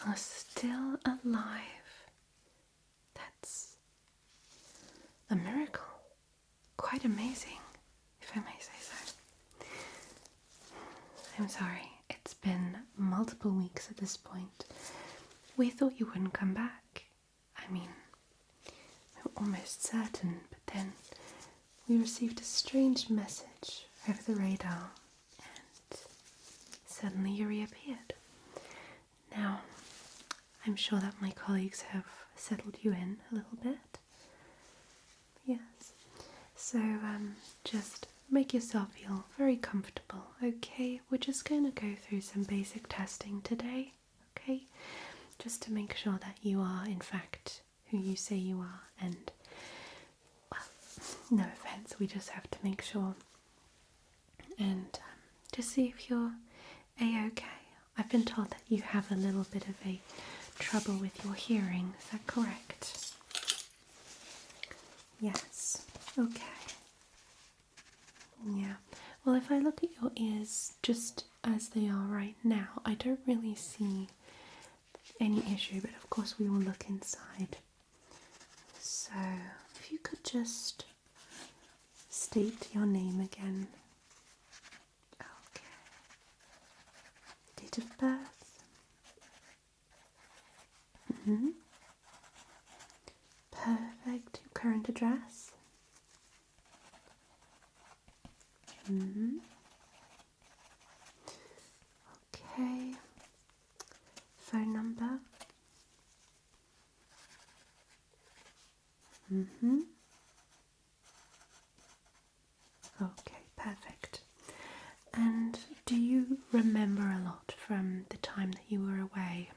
are still alive. That's a miracle. Quite amazing, if I may say so. I'm sorry, it's been multiple weeks at this point. We thought you wouldn't come back. I mean, we were almost certain, but then we received a strange message over the radar and suddenly you reappeared. Now, I'm sure that my colleagues have settled you in a little bit. Yes. So, just make yourself feel very comfortable, okay? We're just going to go through some basic testing today, okay? Just to make sure that you are, in fact, who you say you are. And, well, no offense, we just have to make sure. And just see if you're A-okay. I've been told that you have a little bit of a trouble with your hearing. Is that correct? Yes. Okay. Yeah. Well, if I look at your ears just as they are right now, I don't really see any issue, but of course we will look inside. So, if you could just state your name again. Okay. Date of birth. Perfect. Your current address. Okay. Phone number. Okay, perfect. And do you remember a lot from the time that you were away?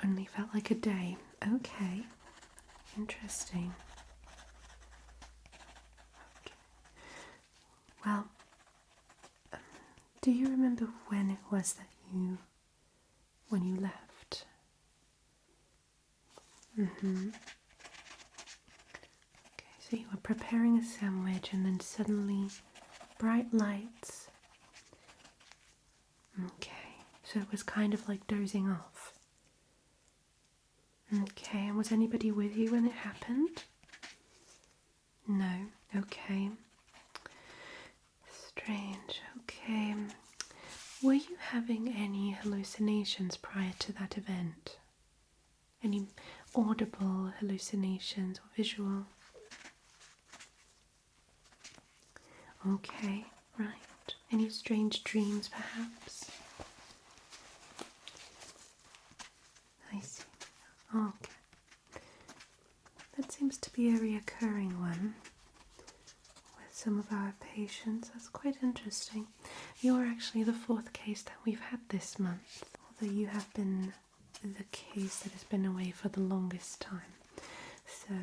Only felt like a day. Okay, interesting. Okay. Well, do you remember when it was that when you left? Okay, so you were preparing a sandwich and then suddenly bright lights. Okay, so it was kind of like dozing off. Okay, and was anybody with you when it happened? No, okay. Strange, okay. Were you having any hallucinations prior to that event? Any audible hallucinations or visual? Okay, right. Any strange dreams perhaps? I see. Okay. That seems to be a reoccurring one with some of our patients. That's quite interesting. You're actually the 4th case that we've had this month, although you have been the case that has been away for the longest time. So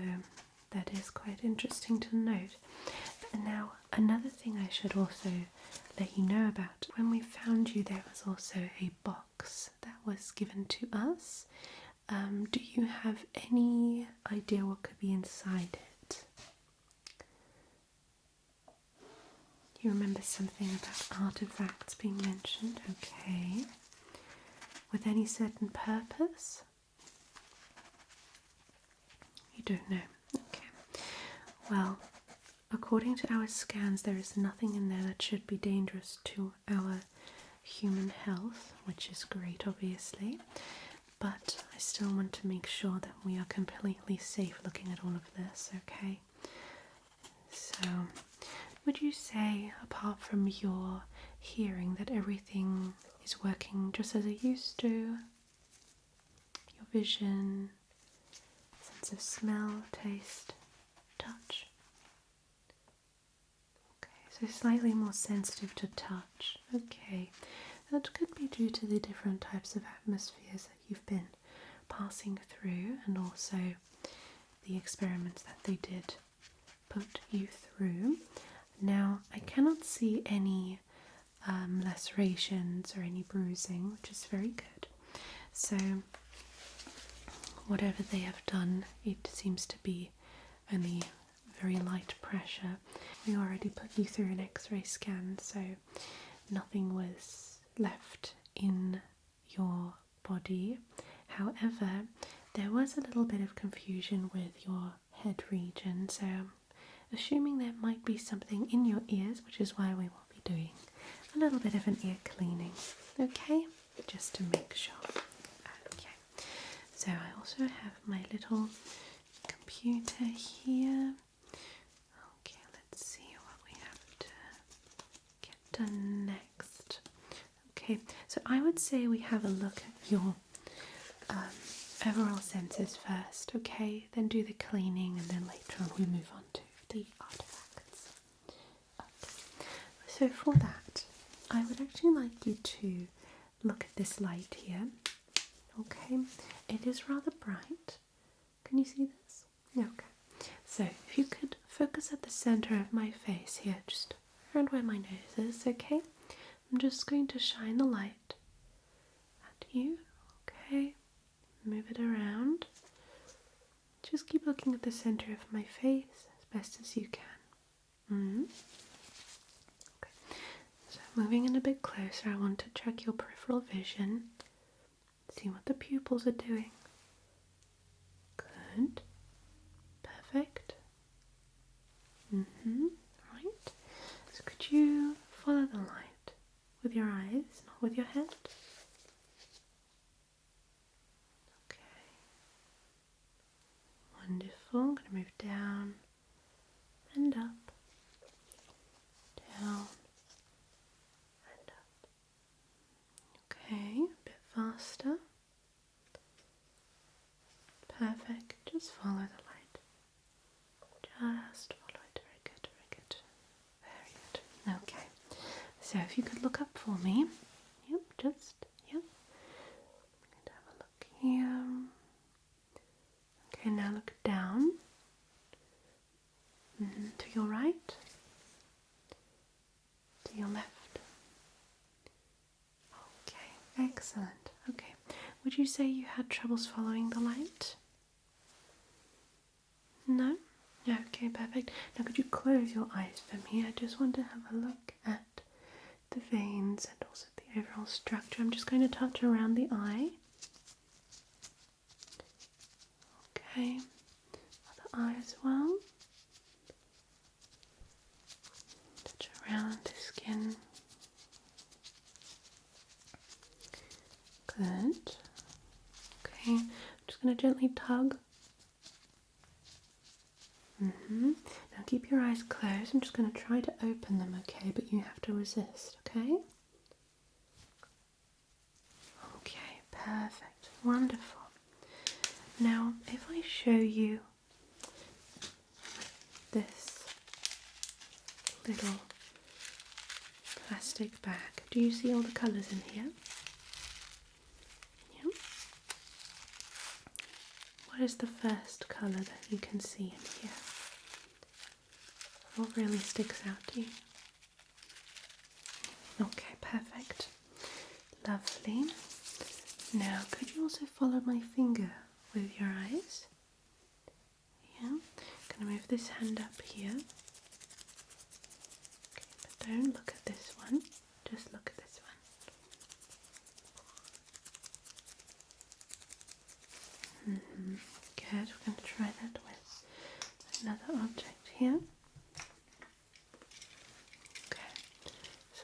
that is quite interesting to note. And now, another thing I should also let you know about. When we found you, there was also a box that was given to us. Do you have any idea what could be inside it? Do you remember something about artifacts being mentioned? Okay. With any certain purpose? You don't know. Okay. Well, according to our scans, there is nothing in there that should be dangerous to our human health, which is great, obviously. But I still want to make sure that we are completely safe looking at all of this, okay? So, would you say, apart from your hearing, that everything is working just as it used to? Your vision, sense of smell, taste, touch? Okay, so slightly more sensitive to touch. Okay, that could be due to the different types of atmospheres that you've been passing through, and also the experiments that they did put you through. Now, I cannot see any lacerations or any bruising, which is very good. So, whatever they have done, it seems to be only very light pressure. We already put you through an X-ray scan, so nothing was left in your body. However, there was a little bit of confusion with your head region, so I'm assuming there might be something in your ears, which is why we will be doing a little bit of an ear cleaning, okay? Just to make sure. Okay, so I also have my little computer here. Okay, let's see what we have to get done next. Okay, so I would say we have a look at your overall senses first, okay? Then do the cleaning, and then later on we move on to the artifacts. Okay. So for that, I would actually like you to look at this light here. Okay, it is rather bright. Can you see this? Okay. So if you could focus at the center of my face here, just around where my nose is, okay? I'm just going to shine the light at you, okay? Move it around. Just keep looking at the center of my face as best as you can. Okay. So moving in a bit closer, I want to check your peripheral vision. See what the pupils are doing. Good. Perfect. Right. So could you follow the light with your eyes, not with your head? Okay. Wonderful. I'm going to move down and up. Down and up. Okay, a bit faster. Perfect. Just follow the light. Just follow it. Very good, very good. Very good. Okay. So if you could look up for me. Yep, just, yep. I'm going to have a look here. Okay, now look down. To your right. To your left. Okay, excellent. Okay. Would you say you had troubles following the light? No? Okay, perfect. Now could you close your eyes for me? I just want to have a look at the veins and also the overall structure. I'm just going to touch around the eye. Okay. Other eye as well. Touch around the skin. Good. Okay. I'm just going to gently tug. Now keep your eyes closed. I'm just going to try to open them, okay? But you have to resist, okay? Okay, perfect. Wonderful. Now, if I show you this little plastic bag, do you see all the colours in here? Yeah. What is the first colour that you can see in here? What really sticks out to you? Okay, perfect. Lovely. Now, could you also follow my finger with your eyes? Yeah. I'm going to move this hand up here. Okay, but don't look at this one. Just look at this one. Good. We're going to try that with another object here.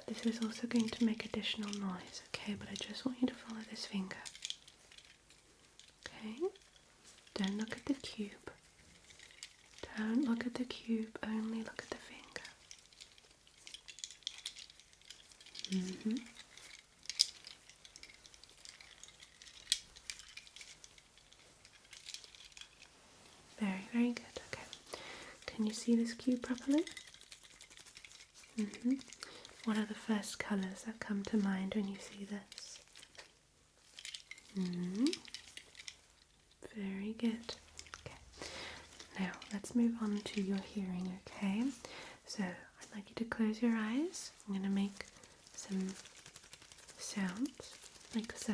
This is also going to make additional noise, okay? But I just want you to follow this finger. Okay? Don't look at the cube. Don't look at the cube, only look at the finger. Very, very good, okay. Can you see this cube properly? What are the first colours that come to mind when you see this? Very good. Okay. Now let's move on to your hearing, okay? So I'd like you to close your eyes. I'm going to make some sounds like so.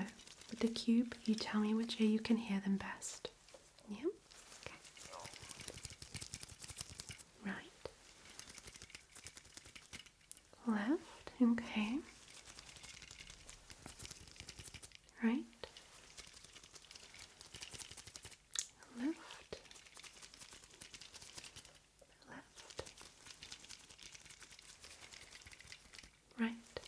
With the cube, you tell me which ear you can hear them best. Yeah? Okay. Right. Left. Okay. right, left, left, right,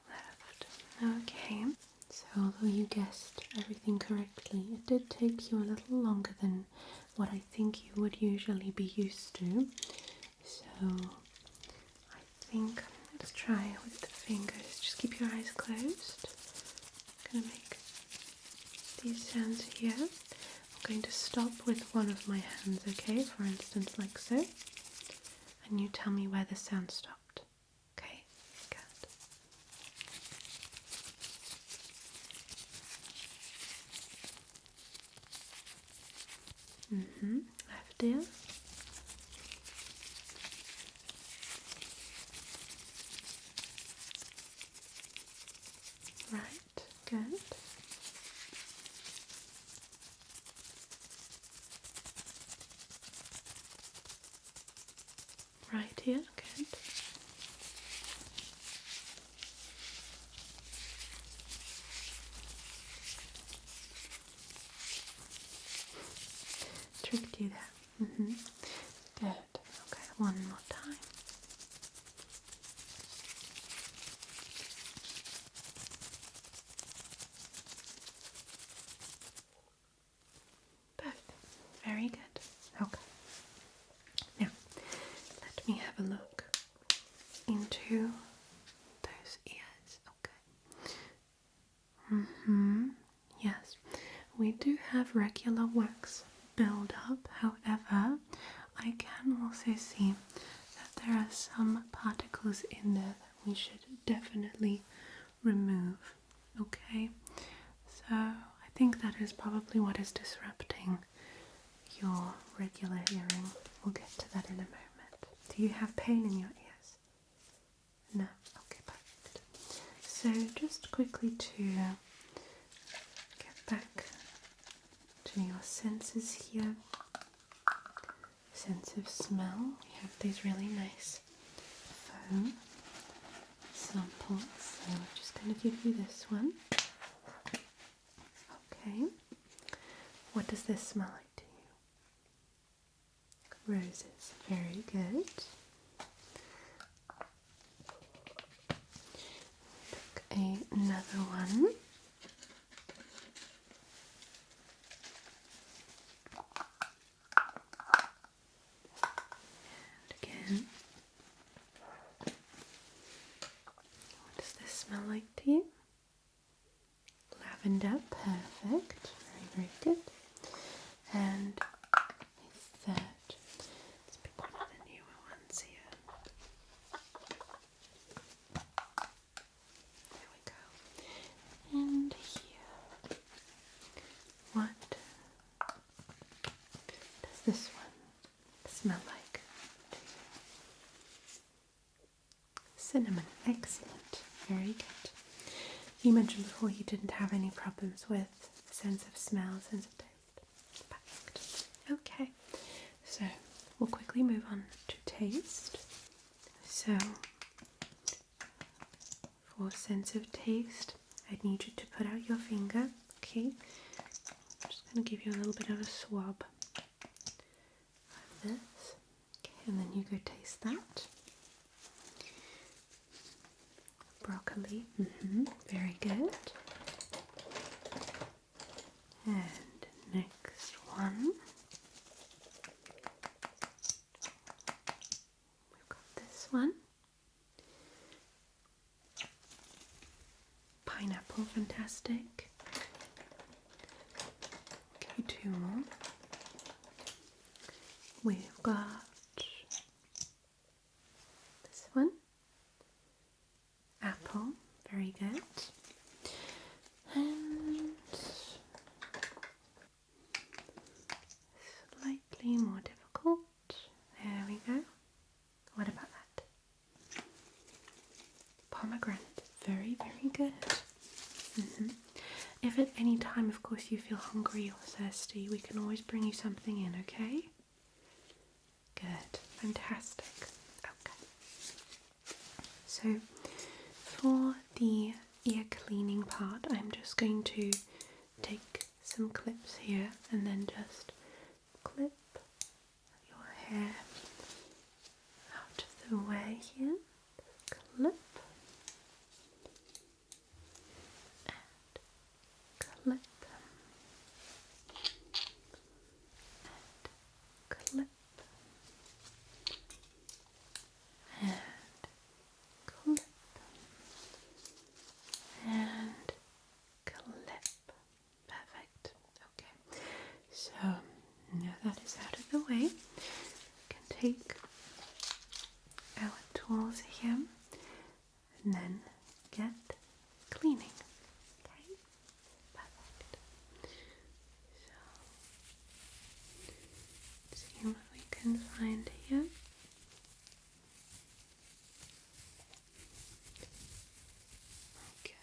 left. Okay, so although you guessed everything correctly, it did take you a little longer than what I think you would usually be used to. So I think let's try with the fingers. Just keep your eyes closed. I'm gonna make these sounds here. I'm going to stop with one of my hands, okay? For instance, like so. And you tell me where the sound stopped. Okay? Good. Left ear. Right. Good. Right here. Good. Tricked you there. Good. Okay, one more time. Perfect. Very good. Okay. Now, let me have a look into those ears. Okay. Yes, we do have regular wax build up. However, I can also see that there are some particles in there that we should definitely remove. Okay, so I think that is probably what is disrupting your regular hearing. We'll get to that in a moment. Do you have pain in your ears? No? Okay, perfect. So just quickly to get back to your senses here. Sense of smell. We have these really nice foam samples. So I'm just going to give you this one. Okay. What does this smell like to you? Roses. Very good. Pick another one. And again. What does this smell like to you? Lavender. Perfect. Very, very good. And a third. Let's pick one of the newer ones here. There we go. And here. What does this one smell like? Cinnamon. Excellent. Very good. You mentioned before you didn't have any problems with sense of smell, sense of taste. Perfect. Okay. So we'll quickly move on to taste. So for sense of taste, I need you to put out your finger. Okay. I'm just going to give you a little bit of a swab of this. Okay, and then you go taste that. Broccoli. Very good. And next one. We've got this one. Pineapple. Fantastic. Okay, two more. We've got this one. Apple. Very good. And slightly more difficult. There we go. What about that? Pomegranate. Very, very good. If at any time, of course, you feel hungry or thirsty, we can always bring you something in, okay? Good. Fantastic. Okay. So, for the ear cleaning part, I'm just going to take some clips here and then just clip your hair out of the way here. Clip and clip and clip and clip and clip. Perfect. Okay. So now that is out of the way, we can take our tools here and then get cleaning. Okay? Perfect. So see what we can find here. Okay.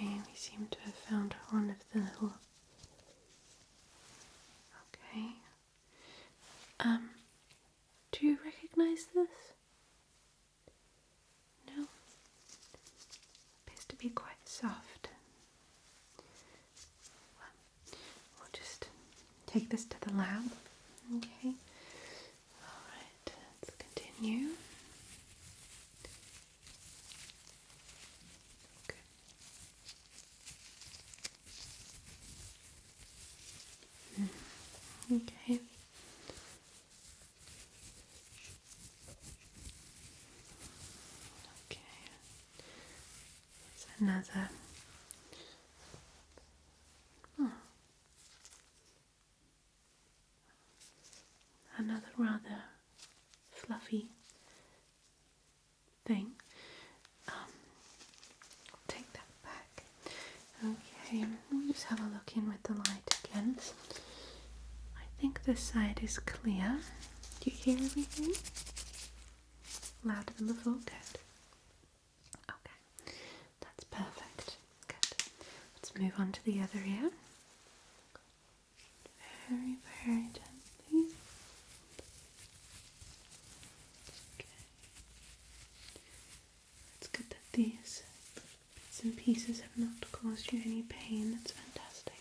Okay, we seem to have found one of the little. Okay. Do you recognize this? No? Appears to be quite soft. Well, we'll just take this to the lab. Okay. Alright, let's continue. Okay. Okay. It's another. Oh. Another rather fluffy thing. I'll take that back. Okay, we'll just have a look in with the light again. I think this side is clear. Do you hear everything? Louder than before? Good. Okay, that's perfect. Good. Let's move on to the other ear. Very, very gently. Okay. It's good that these bits and pieces have not caused you any pain. That's fantastic.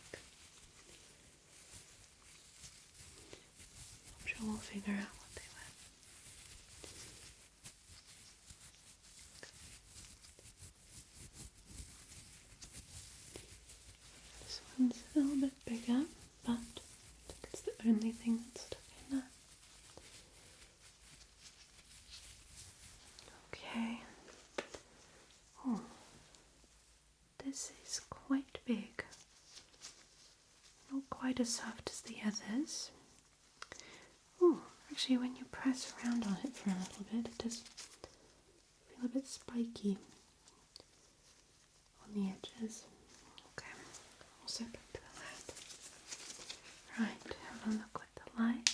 I'm sure we'll figure out what they were. This one's a little bit bigger, but I think it's the only thing that's stuck in there. Okay. Oh, this is quite big. Not quite as soft as the others. Oh, actually when you press around on it for a little bit, it does feel a bit spiky on the edges. Okay, also back to the lab. Right, have a look with the light.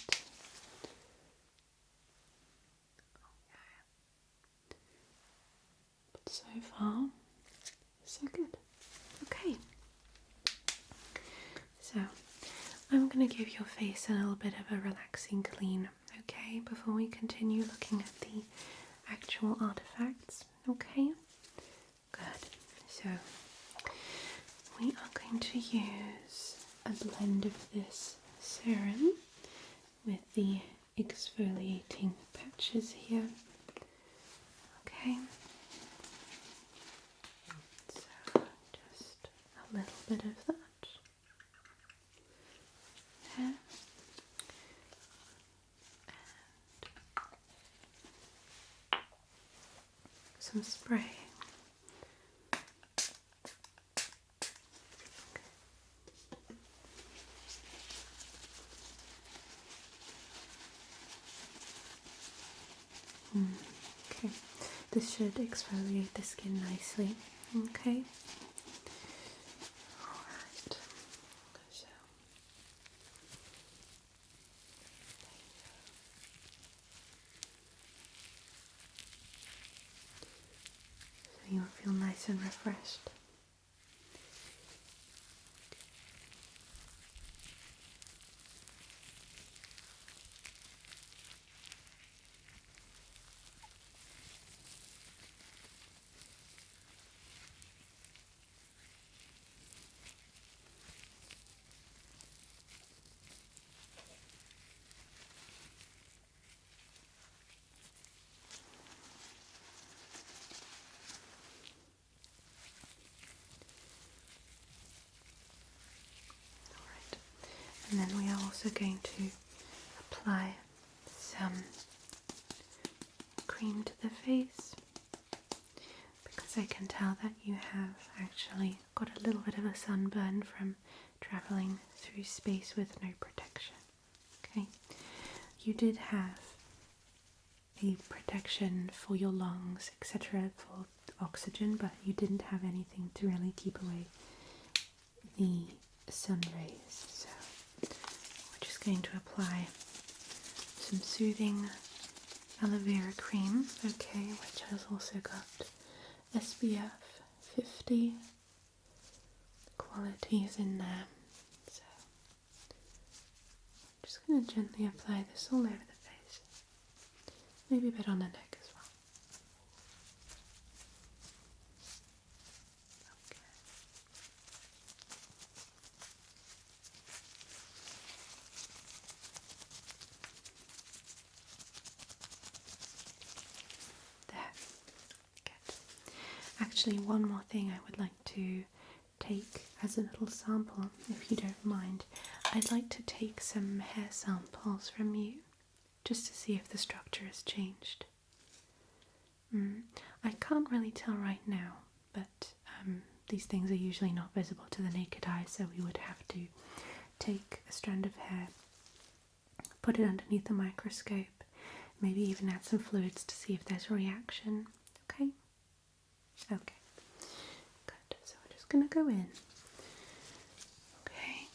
Okay. But so far, so good. Okay. So, I'm going to give your face a little bit of a relaxing clean, okay, before we continue looking at the actual artifacts, okay? Good. So, we are going to use a blend of this serum with the exfoliating patches here, okay? So, just a little bit of that. There. And some spray. Okay, this should exfoliate the skin nicely. Okay. Alright. So you'll feel nice and refreshed. And then we are also going to apply some cream to the face, because I can tell that you have actually got a little bit of a sunburn from traveling through space with no protection. Okay, you did have a protection for your lungs, etc., for oxygen, but you didn't have anything to really keep away the sun rays. So we're just going to apply some soothing aloe vera cream, okay, which has also got SPF 50 qualities in there. So I'm just going to gently apply this all over the face, maybe a bit on the neck as well. Okay. There. Good. Actually, one more thing I would like to take as a little sample, if you don't mind. I'd like to take some hair samples from you, just to see if the structure has changed. I can't really tell right now, but these things are usually not visible to the naked eye, so we would have to take a strand of hair, put it underneath the microscope, maybe even add some fluids to see if there's a reaction. Okay? Okay. Good. So we're just going to go in. Okay.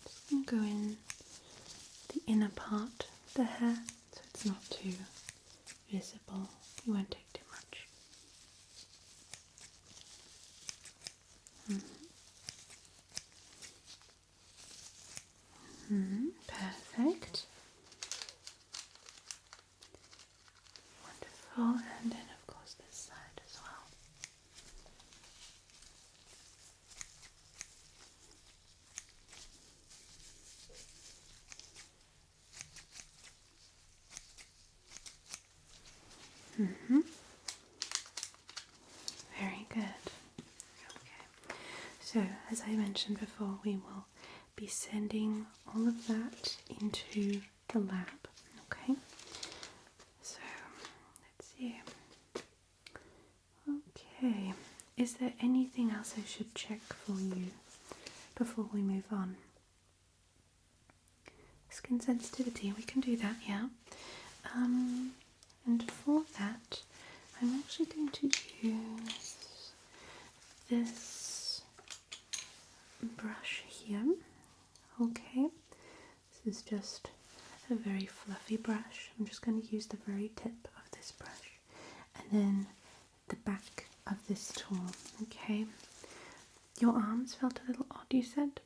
Just going to go in the inner part of the hair, so it's not too visible. You won't take too much. Perfect. Wonderful. And then of course this side as well. Very good. Okay. So as I mentioned before, we will be sending all of that into the lab. Okay. So let's see. Okay. Is there anything else I should check for you before we move on? Skin sensitivity, we can do that, yeah. And for that, I'm actually going to use this brush here. Okay, this is just a very fluffy brush. I'm just going to use the very tip of this brush and then the back of this tool. Okay, your arms felt a little odd, you said?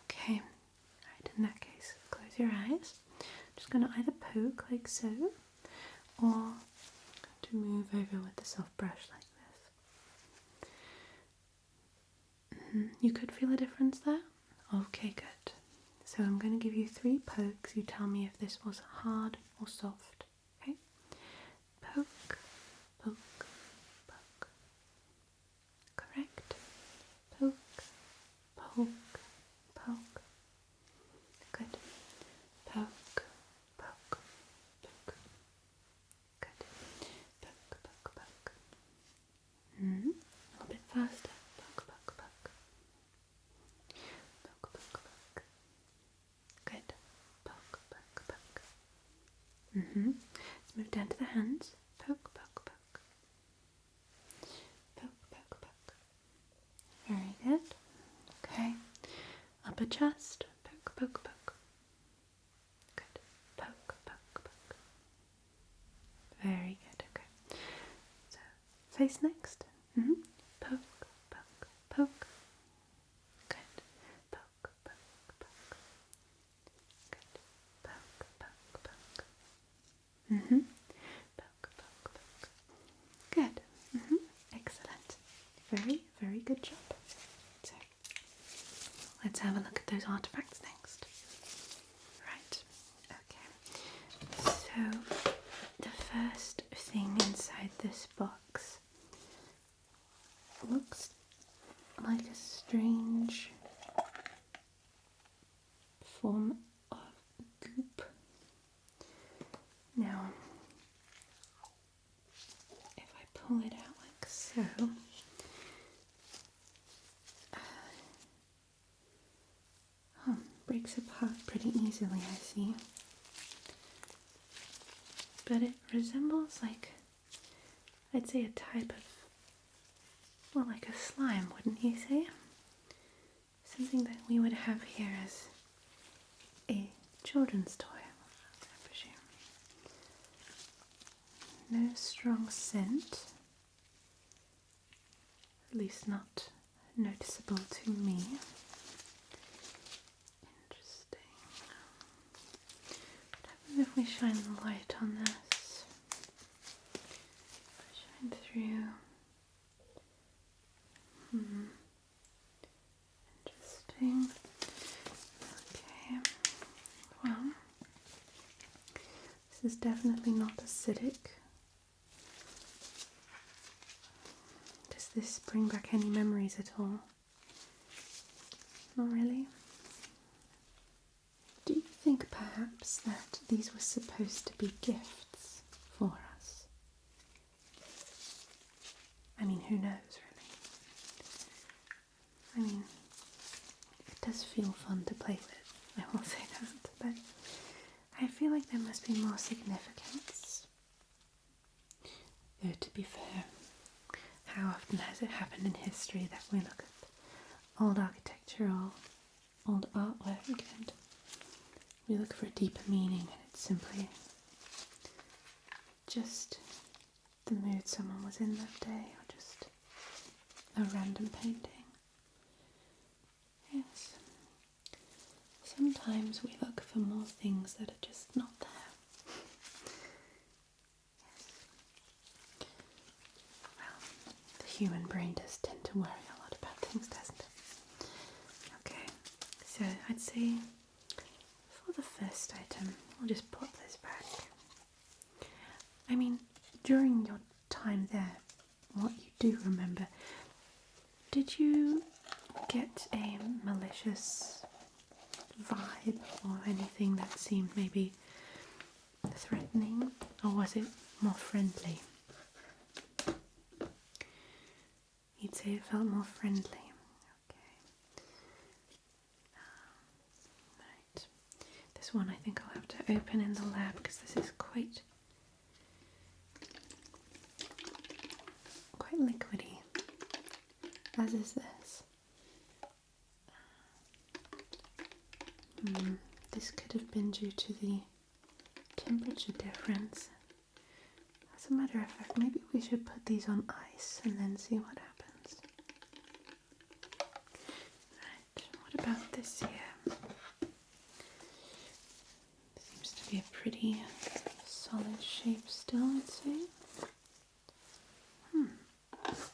Okay, right, in that case, close your eyes. I'm just going to either poke like so, or to move over with the soft brush like this. You could feel a difference there? Okay, good. So I'm going to give you 3 pokes. You tell me if this was hard or soft. Okay? Poke, poke, poke. Correct? Poke, poke, poke. Good. Poke, poke, poke. Good. Poke, poke, poke. A little bit faster. Poke, poke, poke. Poke, poke, poke. Good. Poke, poke, poke. Let's move down to the hands. Poke, poke, poke. Poke, poke, poke. Very good. Okay. Upper chest. Poke, poke, poke. Good. Poke, poke, poke. face next. Poke, poke, poke. Good. Poke, poke, poke. Good. Poke, poke, poke. Poke, poke, poke. Good. Excellent. Very, very good job. So, let's have a look at those artifacts next. Right. Okay. So, the first thing inside this box looks like a strange form of goop. Now, if I pull it out like so, breaks apart pretty easily, I see. But it resembles, like, I'd say a type of, well, like a slime, wouldn't you say? Something that we would have here as a children's toy, I presume. No strong scent, at least not noticeable to me. Interesting. What happens if we shine the light on this? Shine through. Interesting. Okay. Well, this is definitely not acidic. Does this bring back any memories at all? Not really. Do you think perhaps that these were supposed to be gifts for us? I mean, who knows, really? I mean, it does feel fun to play with, I will say that, but I feel like there must be more significance. Though, to be fair, how often has it happened in history that we look at old architecture or old artwork and we look for a deeper meaning and it's simply just the mood someone was in that day or just a random painting. Yes. Sometimes we look for more things that are just not there. Yes. Well, the human brain does tend to worry a lot about things, doesn't it? Okay, so I'd say for the first item, we'll just put this back. I mean, during your time there, what you do remember, did you get a malicious vibe or anything that seemed maybe threatening, or was it more friendly? You'd say it felt more friendly. Okay. Right. This one I think I'll have to open in the lab because this is quite liquidy, as is this. This could have been due to the temperature difference. As a matter of fact, maybe we should put these on ice and then see what happens. Right, what about this here? Seems to be a pretty solid shape still, I'd say. Let's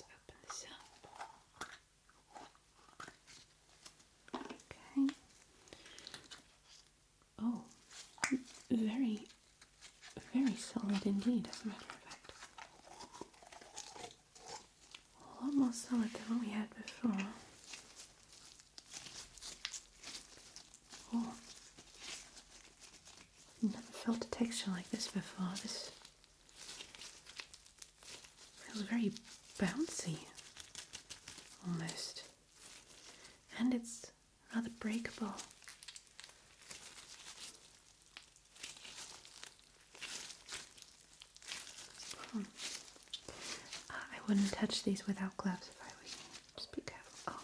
open this up. Okay. Oh, very solid indeed, as a matter of fact. A lot more solid than what we had before. Oh, never felt a texture like this before. This feels very bouncy, almost. And it's rather breakable. I wouldn't touch these without gloves if I were you. Just be careful. Oh,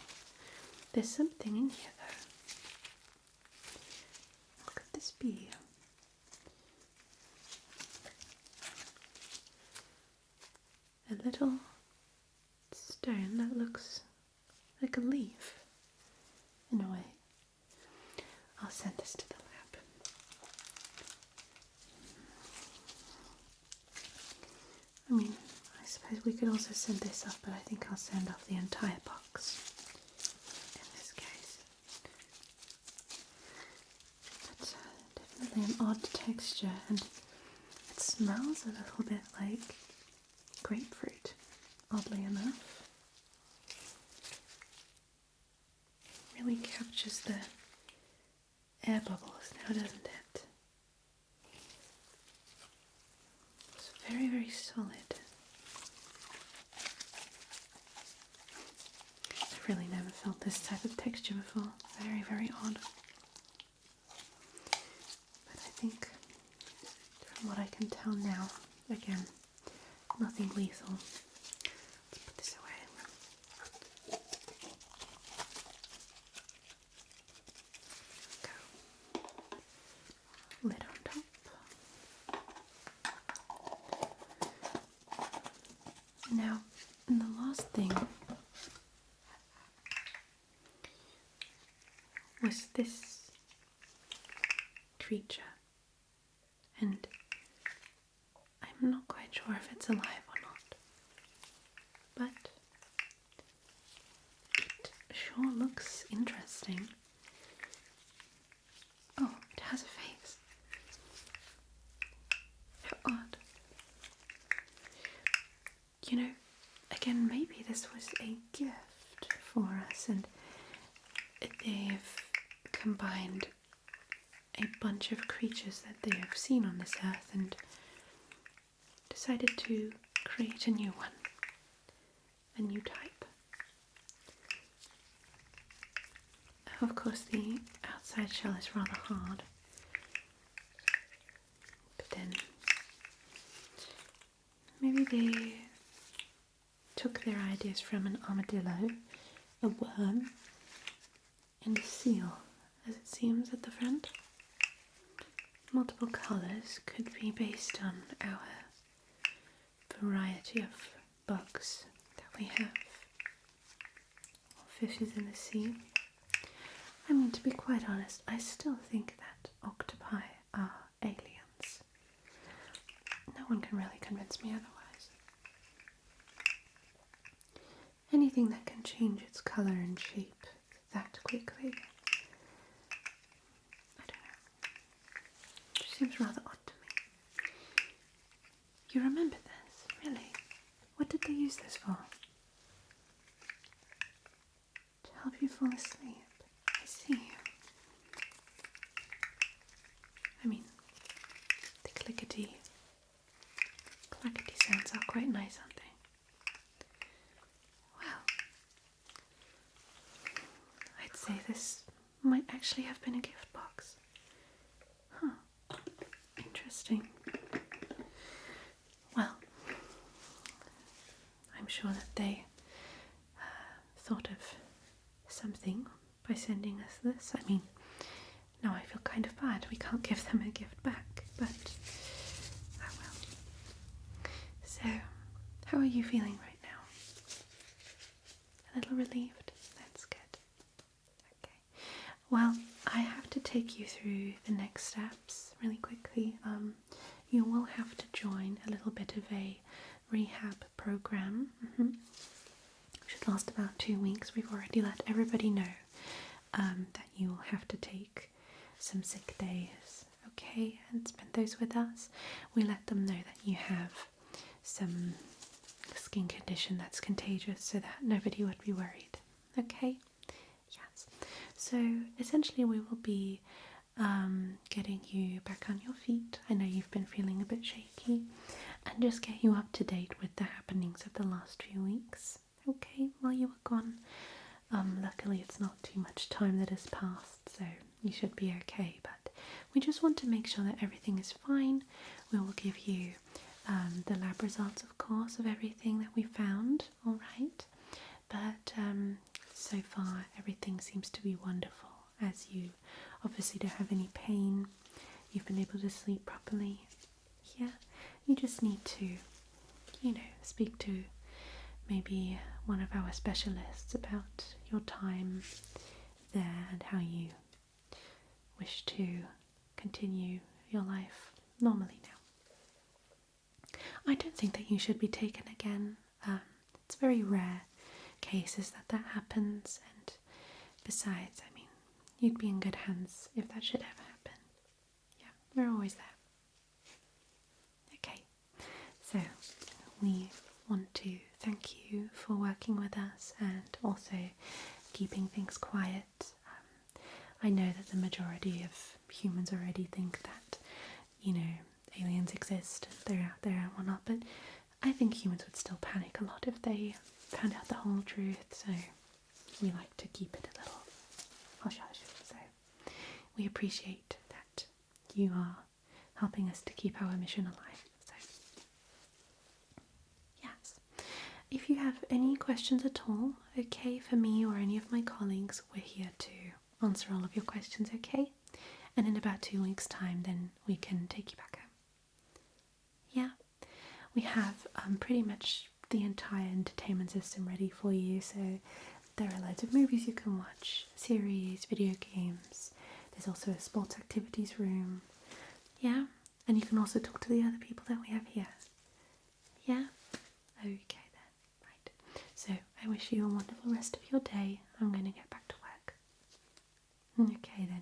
there's something in here though. What could this be? a little stone that looks like a leaf in a way. I'll send this to the lab. I mean, I suppose we could also send this off, but I think I'll send off the entire box in this case. It's definitely an odd texture, and it smells a little bit like grapefruit, oddly enough. Really captures the air bubbles now, doesn't it? It's very, very solid. I've really never felt this type of texture before. Very, very odd. But I think, from what I can tell now, again, nothing lethal. Let's put this away. Go. Lid on top. Now, the last thing was this creature, and I'm not quite sure if it's alive or not, but it sure looks interesting. Oh, it has a face. How odd. You know, again, maybe this was a gift for us, and they've combined a bunch of creatures that they have seen on this earth and decided to create a new one, a new type. Of course, the outside shell is rather hard, but then maybe they took their ideas from an armadillo, a worm, and a seal, as it seems at the front. Multiple colours could be based on our variety of bugs that we have, or fishes in the sea. I mean, to be quite honest, I still think that octopi are aliens. No one can really convince me otherwise. Anything that can change its colour and shape that quickly, I don't know. It just seems rather odd to me. You remember this, really? What did they use this for? To help you fall asleep. I see. I mean, the clickety, clackety sounds are quite nice, aren't they? Well, I'd say this might actually have been a gift box. Huh. Interesting. Well, I'm sure that they thought of something by sending us this. I mean, now I feel kind of bad. We can't give them a gift back, but oh well. So, how are you feeling right now? A little relieved? That's good. Okay. Well, I have to take you through the next steps really quickly. You will have to join a little bit of a rehab program. Should last about 2 weeks. We've already let everybody know that you will have to take some sick days, okay, and spend those with us. We let them know that you have some skin condition that's contagious so that nobody would be worried, okay? Yes. So essentially we will be getting you back on your feet. I know you've been feeling a bit shaky, and just get you up to date with the happenings of the last few weeks, okay, while you were gone. Luckily it's not too much time that has passed, so you should be okay, but we just want to make sure that everything is fine. We will give you the lab results, of course, of everything that we found, alright? But so far everything seems to be wonderful, as you obviously don't have any pain, you've been able to sleep properly. Yeah, you just need to, speak to maybe one of our specialists about your time there and how you wish to continue your life normally now. I don't think that you should be taken again. It's very rare cases that happens, and besides, I mean, you'd be in good hands if that should ever happen. Yeah, we're always there. Okay, so we want to thank you for working with us and also keeping things quiet. I know that the majority of humans already think that, aliens exist, they're out there and whatnot, but I think humans would still panic a lot if they found out the whole truth, so we like to keep it a little hush-hush. So we appreciate that you are helping us to keep our mission alive. So yes, if you have any questions at all, okay, for me or any of my colleagues, we're here to answer all of your questions, okay? And in about 2 weeks' time, then we can take you back home. Yeah, we have pretty much the entire entertainment system ready for you, so there are loads of movies you can watch, series, video games. There's also a sports activities room. Yeah, and you can also talk to the other people that we have here. Yeah? Okay then, right. So I wish you a wonderful rest of your day. I'm going to get back to work. Okay then.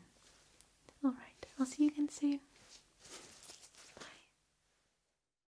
Alright, I'll see you again soon.